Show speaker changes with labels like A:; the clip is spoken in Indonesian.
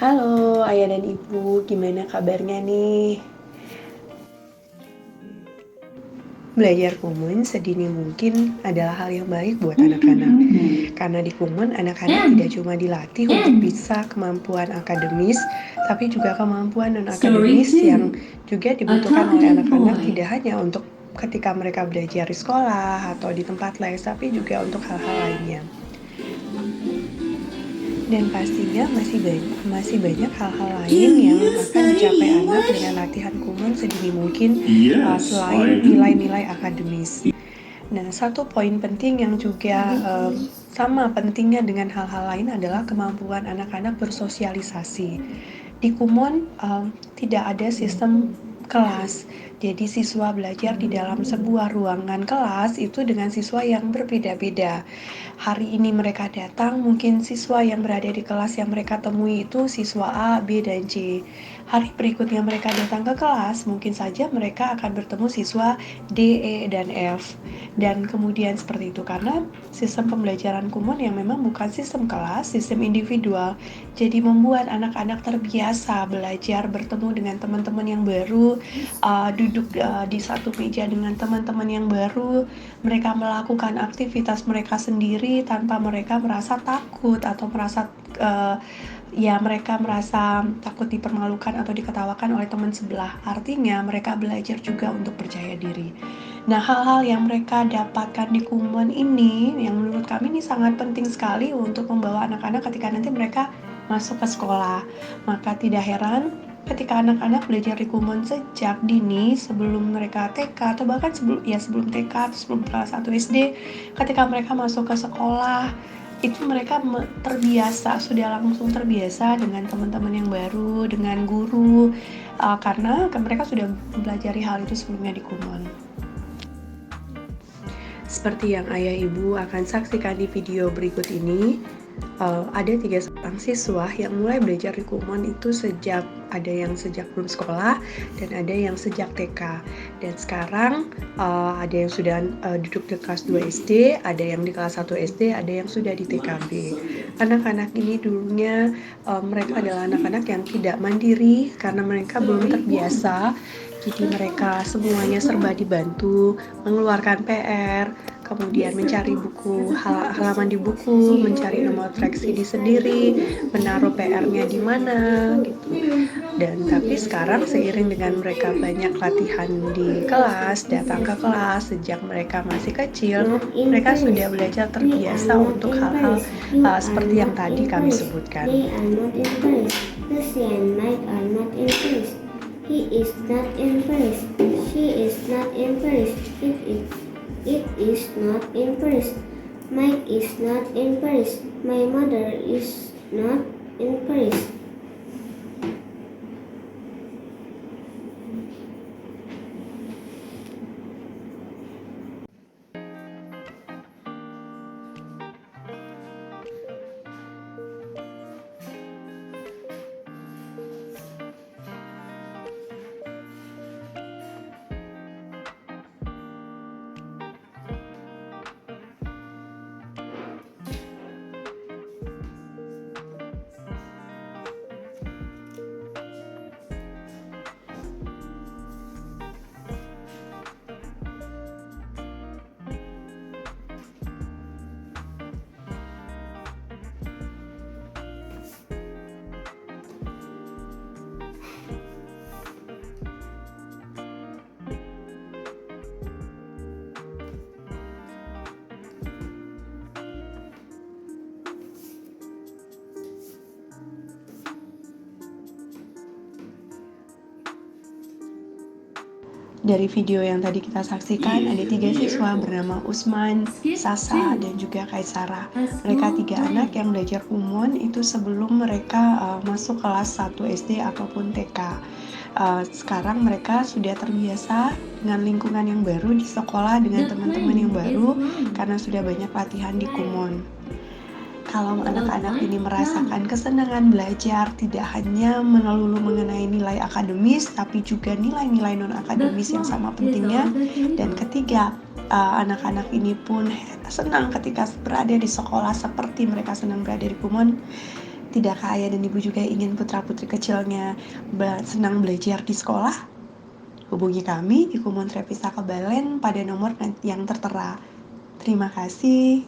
A: Halo ayah dan ibu, gimana kabarnya nih? Belajar Kumon sedini mungkin adalah hal yang baik buat anak-anak. Karena di Kumon, anak-anak tidak cuma dilatih untuk bisa kemampuan akademis, tapi juga kemampuan non-akademis yang juga dibutuhkan oleh anak-anak tidak hanya untuk ketika mereka belajar di sekolah atau di tempat les, tapi juga untuk hal-hal lainnya. Dan pastinya masih banyak hal-hal lain yang akan dicapai anak dengan latihan Kumon sedini mungkin selain nilai-nilai akademis. Nah, satu poin penting yang juga sama pentingnya dengan hal-hal lain adalah kemampuan anak-anak bersosialisasi. Di Kumon tidak ada sistem kelas. Jadi siswa belajar di dalam sebuah ruangan kelas itu dengan siswa yang berbeda-beda. Hari ini mereka datang, mungkin siswa yang berada di kelas yang mereka temui itu siswa A, B, dan C. Hari berikutnya mereka datang ke kelas, mungkin saja mereka akan bertemu siswa D, E, dan F. Dan kemudian seperti itu, karena sistem pembelajaran Kumon yang memang bukan sistem kelas, sistem individual, jadi membuat anak-anak terbiasa belajar bertemu dengan teman-teman yang baru, duduk di satu meja dengan teman-teman yang baru, mereka melakukan aktivitas mereka sendiri tanpa mereka merasa takut atau merasa mereka merasa takut dipermalukan atau diketawakan oleh teman sebelah. Artinya mereka belajar juga untuk percaya diri. Nah, hal-hal yang mereka dapatkan di Kumon ini yang menurut kami ini sangat penting sekali untuk membawa anak-anak ketika nanti mereka masuk ke sekolah. Maka tidak heran ketika anak-anak belajar di Kumon sejak dini sebelum mereka TK atau bahkan sebelum TK atau sebelum kelas 1 SD, ketika mereka masuk ke sekolah itu mereka sudah langsung terbiasa dengan teman-teman yang baru, dengan guru, karena mereka sudah mempelajari hal itu sebelumnya di Kumon. Seperti yang ayah ibu akan saksikan di video berikut ini, ada 3 orang siswa yang mulai belajar di Kumon itu ada yang sejak belum sekolah dan ada yang sejak TK. Dan sekarang ada yang sudah duduk di kelas 2 SD, ada yang di kelas 1 SD, ada yang sudah di TKB. Anak-anak ini dulunya mereka adalah anak-anak yang tidak mandiri karena mereka belum terbiasa. Jadi mereka semuanya serba dibantu, mengeluarkan PR, kemudian mencari buku, halaman di buku, mencari nomor fraksi di sendiri, menaruh PR-nya di mana, gitu. Dan tapi sekarang seiring dengan mereka banyak latihan di kelas, datang ke kelas sejak mereka masih kecil, mereka sudah belajar terbiasa untuk hal-hal seperti yang tadi kami sebutkan.
B: He is not in Paris. She is not in Paris. It is not in Paris. Mike is not in Paris. My mother is not in Paris.
A: Dari video yang tadi kita saksikan, ada 3 siswa bernama Usman, Sasa, dan juga Kaisara. Mereka 3 anak yang belajar Kumon itu sebelum mereka masuk kelas 1 SD ataupun TK. Sekarang mereka sudah terbiasa dengan lingkungan yang baru di sekolah, dengan teman-teman yang baru, karena sudah banyak latihan di Kumon. Kalau anak-anak ini merasakan kesenangan belajar, tidak hanya melulu mengenai nilai akademis, tapi juga nilai-nilai non-akademis yang sama pentingnya. Dan ketiga, anak-anak ini pun senang ketika berada di sekolah seperti mereka senang berada di Kumon. Tidakkah ayah dan ibu juga ingin putra-putri kecilnya senang belajar di sekolah? Hubungi kami di Kumon Trevisa Kebalen pada nomor yang tertera. Terima kasih.